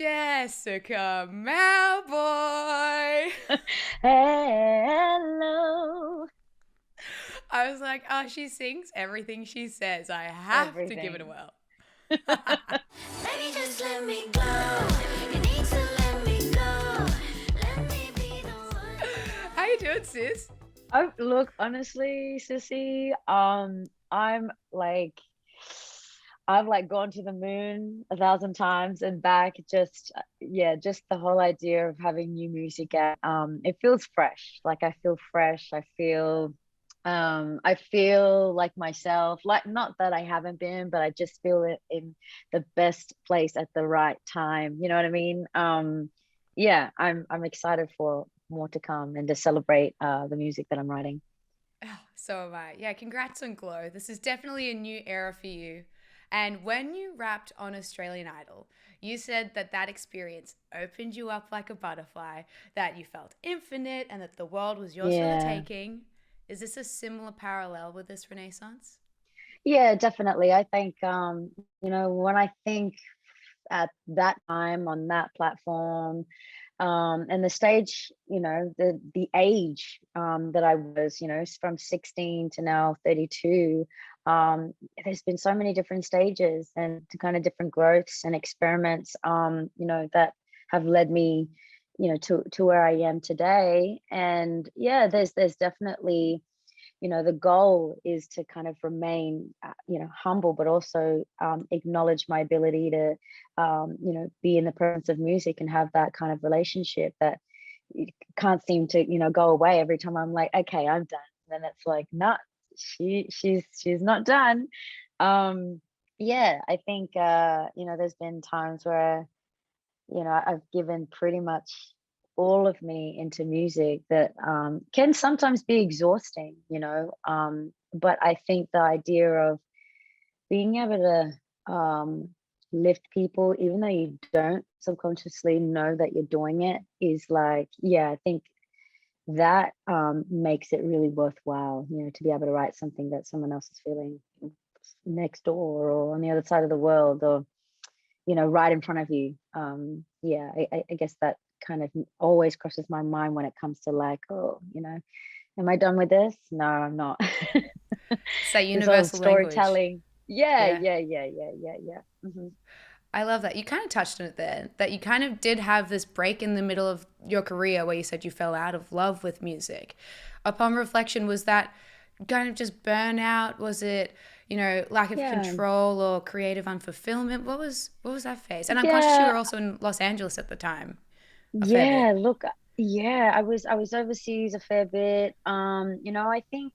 Jessica Mauboy. Hello. I was like, oh, she sings everything she says. I have to give it a Everything. whirl. Baby, just let me go. You need to let me go. Let me be the one. How you doing, sis? Oh, look, honestly, Sissy, I'm like, I've like gone to the moon 1,000 times and back. Just, yeah, just the whole idea of having new music out. It feels fresh. Like I feel fresh. I feel like myself. Like not that I haven't been, but I just feel it in the best place at the right time. You know what I mean? Yeah, I'm excited for more to come and to celebrate the music that I'm writing. Oh, so am I. Yeah, congrats on Glow. This is definitely a new era for you. And when you rapped on Australian Idol, you said that that experience opened you up like a butterfly, that you felt infinite, and that the world was yours for the Yeah. taking. Is this a similar parallel with this Renaissance? Yeah, definitely. I think when I think at that time on that platform, and the stage, the age that I was, from 16 to now 32. There's been so many different stages and kind of different growths and experiments, that have led me, to where I am today. And yeah, there's definitely, the goal is to kind of remain humble, but also acknowledge my ability to be in the presence of music and have that kind of relationship that can't seem to go away. Every time I'm like, okay, I'm done, and then it's like, not, she's not done. Yeah, I think there's been times where I've given pretty much all of me into music that can sometimes be exhausting, but I think the idea of being able to lift people, even though you don't subconsciously know that you're doing it, is like, yeah, I think that makes it really worthwhile, to be able to write something that someone else is feeling next door or on the other side of the world, or right in front of you. Yeah, I guess that kind of always crosses my mind when it comes to like, oh, am I done with this? No, I'm not. It's that This whole universal language. storytelling. Yeah, Yeah. yeah, yeah, yeah, yeah, yeah. I love that. You kind of touched on it there, that you kind of did have this break in the middle of your career where you said you fell out of love with music. Upon reflection, was that kind of just burnout? Was it, lack of Yeah, control or creative unfulfillment? What was that phase? And I'm conscious you yeah, were also in Los Angeles at the time, a fair yeah. bit. Look, yeah, I was overseas a fair bit. I think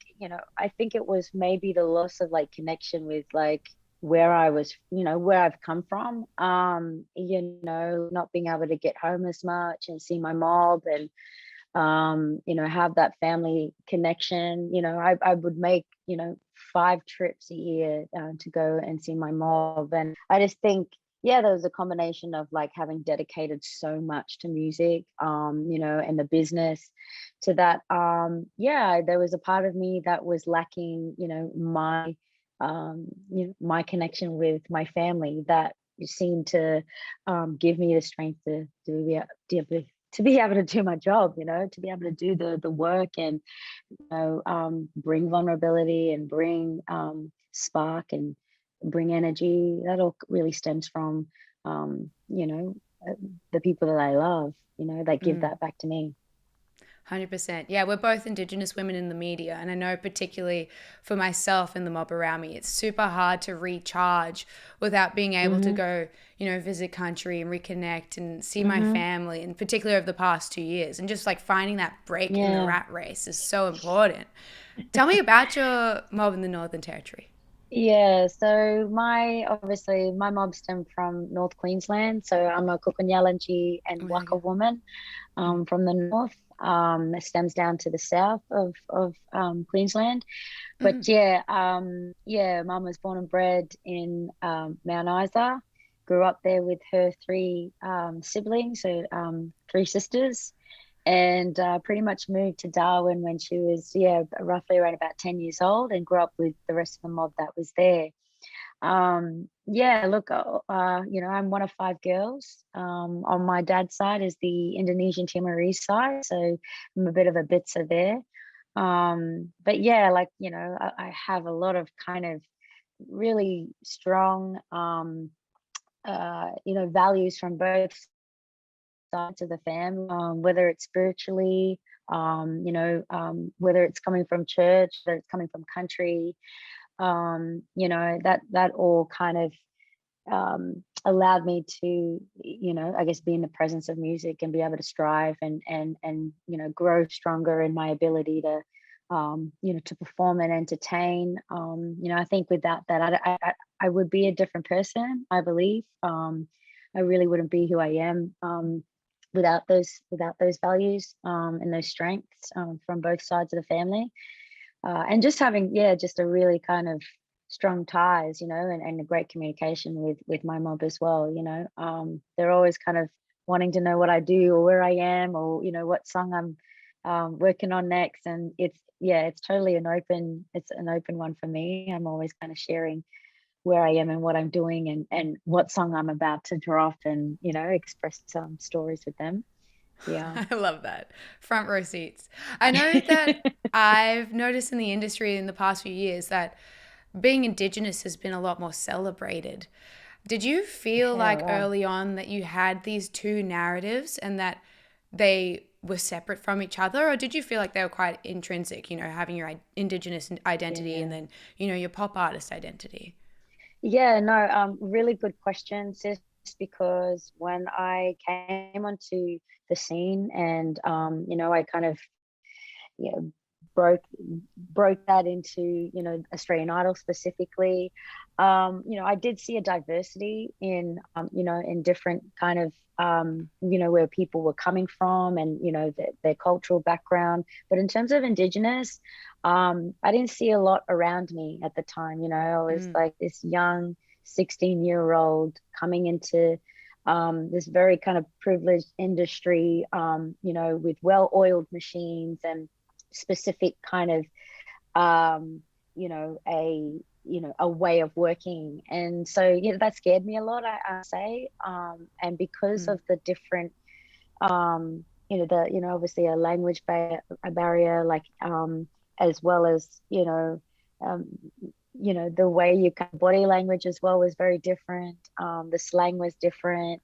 it was maybe the loss of like connection with like where I was, where I've come from. Not being able to get home as much and see my mob and have that family connection. I would make, 5 trips a year to go and see my mob. And I just think, yeah, there was a combination of like having dedicated so much to music, and the business to that. Yeah, there was a part of me that was lacking, my connection with my family that seemed to give me the strength to be able to do my job, to be able to do the work and bring vulnerability and bring spark and bring energy. That all really stems from um, you know uh, the people that I love. That give Mm. that back to me. 100%. Yeah, we're both Indigenous women in the media. And I know, particularly for myself and the mob around me, it's super hard to recharge without being able to Hmm. go, visit country and reconnect and see my Hmm. family, and particularly over the past 2 years. And just like finding that break in the Yeah. rat race is so important. Tell me about your mob in the Northern Territory. Yeah, so obviously my mob stemmed from North Queensland. So I'm a Kuku Yalanji and Waka Amazing. woman from the north. It stems down to the south of Queensland. But Mm-hmm. yeah, mum was born and bred in Mount Isa. Grew up there with her 3 siblings, so 3 sisters, and pretty much moved to Darwin when she was, yeah, roughly around about 10 years old, and grew up with the rest of the mob that was there. Yeah, look, I'm one of five girls. On my dad's side is the Indonesian Timorese side, so I'm a bit of a Bitsa there. But yeah, like, I have a lot of kind of really strong, values from both sides of the family, whether it's spiritually, whether it's coming from church, whether it's coming from country, that all kind of allowed me to, I guess, be in the presence of music and be able to strive and grow stronger in my ability to, to perform and entertain. I think without that, I would be a different person. I believe I really wouldn't be who I am without those values and those strengths from both sides of the family. And just having, yeah, just a really kind of strong ties, and a great communication with my mob as well. They're always kind of wanting to know what I do or where I am, or what song I'm working on next. And it's totally it's an open one for me. I'm always kind of sharing where I am and what I'm doing, and what song I'm about to drop, and express some stories with them. Yeah. I love that. Front row seats. I know that I've noticed in the industry in the past few years that being Indigenous has been a lot more celebrated. Did you feel Yeah, like wow. early on that you had these two narratives and that they were separate from each other? Or did you feel like they were quite intrinsic, having your Indigenous identity and Yeah. then, your pop artist identity? Yeah, no, really good question, sis, because when I came onto the scene and I kind of, you know, broke broke that into, Australian Idol specifically. I did see a diversity in, in different kind of, where people were coming from, and their cultural background. But in terms of Indigenous, I didn't see a lot around me at the time. I was Mm, like this young 16-year-old coming into this very kind of privileged industry, with well-oiled machines and specific kind of, um, a way of working. And so, that scared me a lot, I say. And because mm. of the different, obviously a language a barrier, like, as well as, um, the way you kind of body language as well was very different. The slang was different.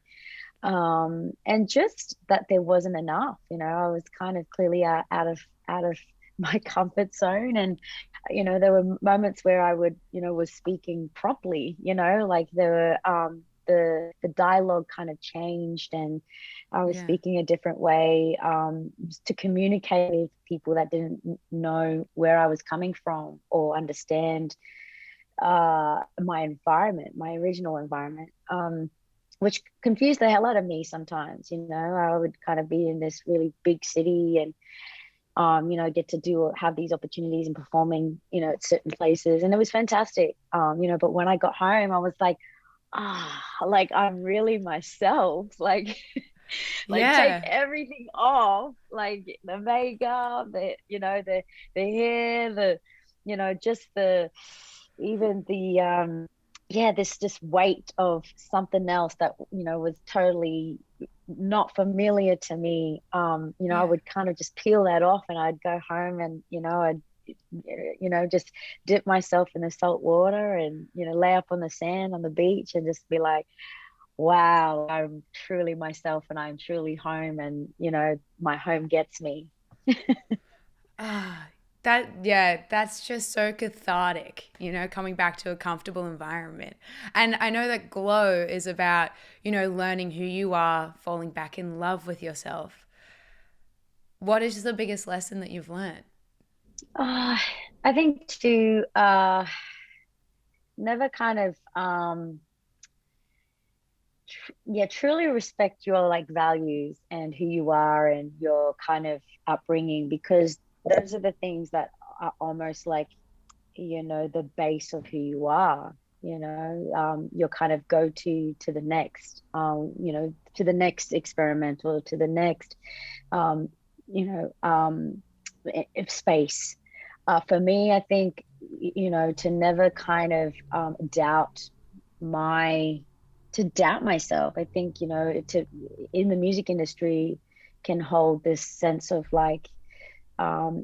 And just that there wasn't enough. I was kind of clearly out of my comfort zone. And there were moments where I would, was speaking properly, like the dialogue kind of changed, and I was Yeah. speaking a different way, to communicate with people that didn't know where I was coming from or understand my environment, my original environment, which confused the hell out of me sometimes. I would kind of be in this really big city, and get to have these opportunities and performing, at certain places, and it was fantastic. But when I got home, I was like, like I'm really myself, like like take Yeah. everything off, like the makeup, the hair, just the even the yeah, this weight of something else that was totally not familiar to me. I Yeah. would kind of just peel that off, and I'd go home, and I'd just dip myself in the salt water, and lay up on the sand on the beach, and just be like, wow, I'm truly myself, and I'm truly home, and my home gets me. Ah, yeah, that's just so cathartic, coming back to a comfortable environment. And I know that Glow is about, learning who you are, falling back in love with yourself. What is the biggest lesson that you've learned? uh, I think to never kind of yeah, truly respect your like values and who you are and your kind of upbringing, because those are the things that are almost like, the base of who you are. Your kind of go to the next, to the next experiment, or to the next, um you know space. For me, I think, to never kind of doubt my to doubt myself. I think, you know, to in the music industry can hold this sense of like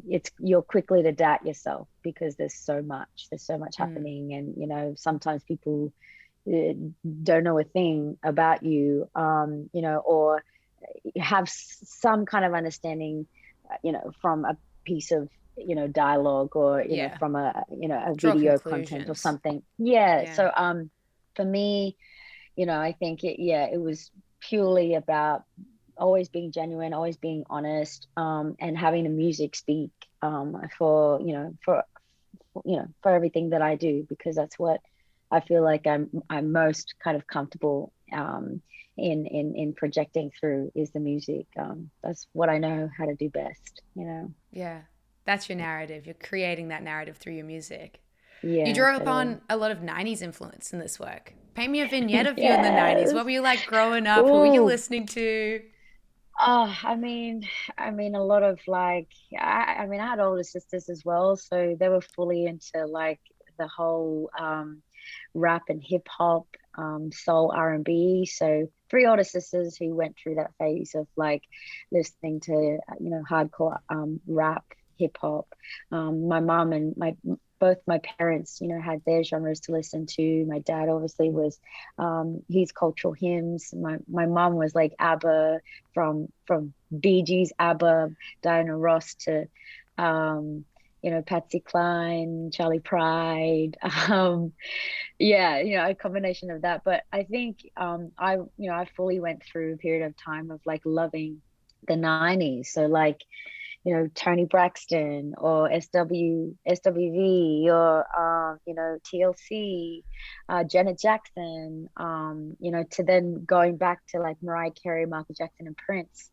it's you're quickly to doubt yourself because there's so much Mm. happening, and you know, sometimes people uh, don't know a thing about you, you know, or have some kind of understanding, you know, from a piece of, you know, dialogue, or you know, Yeah. from a, you know, a Draw video content or conclusions. something. Yeah. Yeah. So for me, you know, I think it was purely about always being genuine, always being honest, and having the music speak, for, you know, for, you know, for everything that I do, because that's what I feel like I'm most kind of comfortable, in projecting through, is the music. That's what I know how to do best, you know. Yeah. That's your narrative. You're creating that narrative through your music. You Yeah, draw totally. upon a lot of 90s influence in this work. Paint me a vignette of you in the 90s. Yes. What were you like growing up? Who were you Oh, listening to? oh, I mean, a lot of like, I mean, I had older sisters as well, so they were fully into like the whole rap and hip hop, soul R&B. So three older sisters who went through that phase of like listening to, you know, hardcore rap, hip hop. My mom and my both my parents, you know, had their genres to listen to. My dad obviously was his cultural hymns. My mom was like ABBA, from Bee Gees, ABBA, Diana Ross to you know, Patsy Cline, Charlie Pride. Yeah, you know, a combination of that. But I think you know, I fully went through a period of time of like loving the 90s. So like, you know, Tony Braxton or SWV, or you know, TLC, Janet Jackson, you know, to then going back to like Mariah Carey, Michael Jackson, and Prince.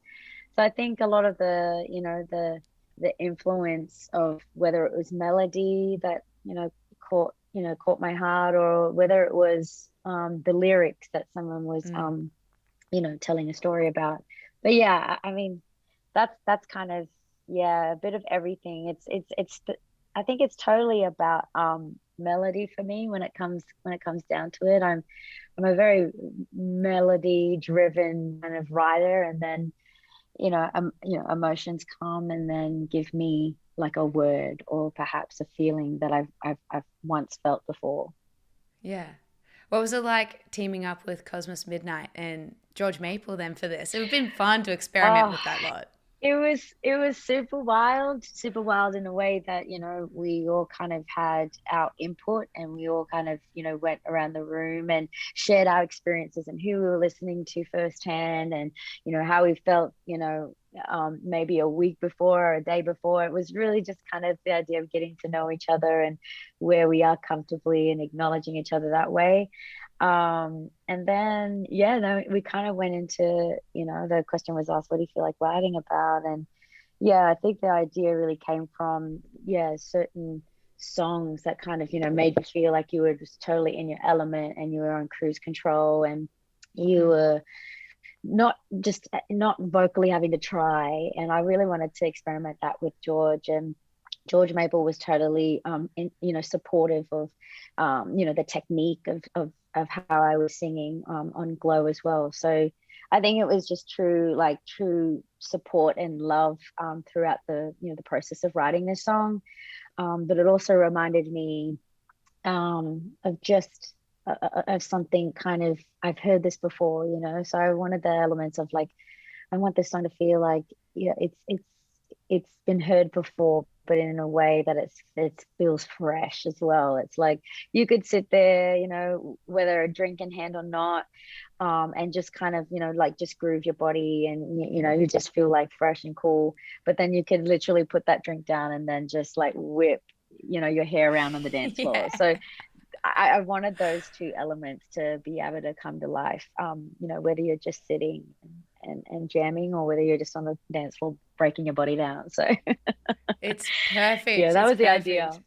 So I think a lot of the, you know, the influence of whether it was melody that, you know, caught my heart, or whether it was the lyrics that someone was Mm. you know, telling a story about. But yeah, I mean, that's kind of, yeah, a bit of everything. I think it's totally about melody for me when it comes down to it. I'm a very melody driven kind of writer, and then, you know, emotions come and then give me like a word or perhaps a feeling that I've once felt before. Yeah. What was it like teaming up with Cosmos Midnight and George Maple then for this? It would have been fun to experiment Oh, with that lot. it was super wild in a way that, you know, we all kind of had our input, and we all kind of, you know, went around the room and shared our experiences and who we were listening to firsthand, and you know, how we felt, you know, maybe a week before or a day before. It was really just kind of the idea of getting to know each other and where we are comfortably, and acknowledging each other that way. And then, yeah, no, we kind of went into, you know, the question was asked, what do you feel like writing about? And yeah, I think the idea really came from, yeah, certain songs that kind of, you know, made you feel like you were just totally in your element, and you were on cruise control, and you Mm. were not vocally having to try. And I really wanted to experiment that with George, and George Maple was totally, you know, supportive of, you know, the technique of how I was singing, on Glow as well. So I think it was just true support and love, throughout the, you know, the process of writing this song. But it also reminded me, of just, of something kind of, I've heard this before, you know. So I wanted the elements of like, I want this song to feel like, yeah, it's been heard before, but in a way that it feels fresh as well. It's like you could sit there, you know, whether a drink in hand or not, and just kind of, you know, like just groove your body, and you know, you just feel like fresh and cool. But then you could literally put that drink down and then just like whip, you know, your hair around on the dance floor. Yeah. So I wanted those two elements to be able to come to life. You know, whether you're just sitting and jamming, or whether you're just on the dance floor breaking your body down. So It's yeah, perfect. that It's was the idea. perfect.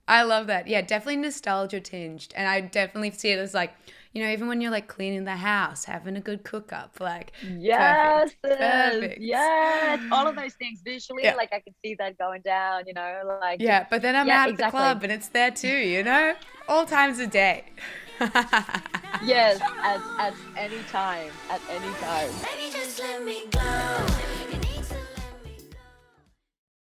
I love that. Yeah, definitely nostalgia tinged. And I definitely see it as like, even when you're like cleaning the house, having a good cook up, like Yes, perfect. sis, Perfect. yes, all of those things visually, Yeah. like I could see that going down, you know, like just, Yeah. But then I'm yeah, out at the exactly. club and it's there too, you know? All times of day. Yes, at any time, at any time. Baby, just let me go.